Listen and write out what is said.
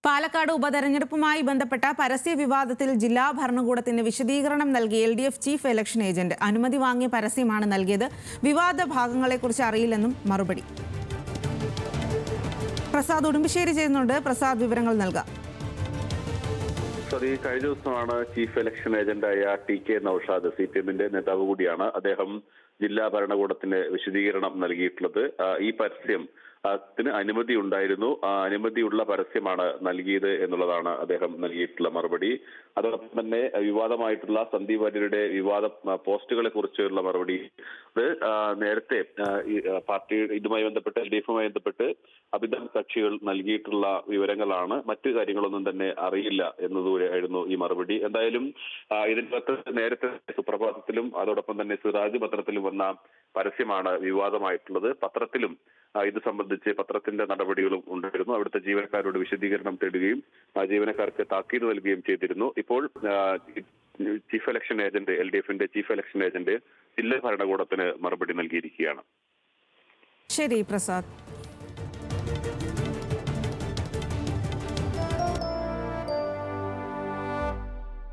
പാലക്കാട് ഉപതെരഞ്ഞെടുപ്പുമായി ബന്ധപ്പെട്ട പരസ്യ വിവാദത്തിൽ ജില്ലാ ഭരണകൂടത്തിന് വിശദീകരണം നൽകി LDF ചീഫ് ഇലക്ഷൻ ഏജന്റ്. അനുമതി വാങ്ങിയ പരസ്യമാണ് നൽകിയത്. വിവാദ ഭാഗങ്ങളെക്കുറിച്ച് അറിയില്ലെന്നും മറുപടി. പ്രസാദ് ഉടുമ്പശ്ശേരി ചെയ്യുന്നുണ്ട്. പ്രസാദ്, വിവരങ്ങൾ നൽകാം. കഴിഞ്ഞ ദിവസമാണ് ചീഫ് ഇലക്ഷൻ ഏജന്റായ TK നൌഷാദ്, CPM-ന്റെ നേതാവ് കൂടിയാണ്, അദ്ദേഹം ജില്ലാ ഭരണകൂടത്തിന് വിശദീകരണം നൽകിയിട്ടുള്ളത്. ഈ പരസ്യം ത്തിന് അനുമതി ഉണ്ടായിരുന്നു, ആ അനുമതിയുള്ള പരസ്യമാണ് നൽകിയത് എന്നുള്ളതാണ് അദ്ദേഹം നൽകിയിട്ടുള്ള മറുപടി. അതോടൊപ്പം തന്നെ വിവാദമായിട്ടുള്ള സന്ദീപ് വാര്യരുടെ വിവാദ പോസ്റ്റുകളെ കുറിച്ചുള്ള മറുപടി. അത് നേരത്തെ പാർട്ടി ഇതുമായി ബന്ധപ്പെട്ട് LDF-മായി ബന്ധപ്പെട്ട് അഭിധം കക്ഷികൾ നൽകിയിട്ടുള്ള വിവരങ്ങളാണ്, മറ്റു കാര്യങ്ങളൊന്നും തന്നെ അറിയില്ല എന്നതുകൂടെയായിരുന്നു ഈ മറുപടി. എന്തായാലും ഇതിനകത്ത് നേരത്തെ സുപ്രഭാതത്തിലും അതോടൊപ്പം തന്നെ സിറാജ് പത്രത്തിലും വന്ന പരസ്യമാണ് വിവാദമായിട്ടുള്ളത്. പത്രത്തിലും ഇത് സംബന്ധിച്ച് പത്രത്തിന്റെ നടപടികളും ഉണ്ടായിരുന്നു. അവിടുത്തെ ജീവനക്കാരോട് വിശദീകരണം തേടുകയും ജീവനക്കാർക്ക് താക്കീത് നൽകുകയും ചെയ്തിരുന്നു. ഇപ്പോൾ ചീഫ് ഇലക്ഷൻ ഏജന്റ്, LDF-ന്റെ ചീഫ് ഇലക്ഷൻ ഏജന്റ് ജില്ലാ ഭരണകൂടത്തിന് മറുപടി നൽകിയിരിക്കുകയാണ്. ശരി പ്രസാദ്.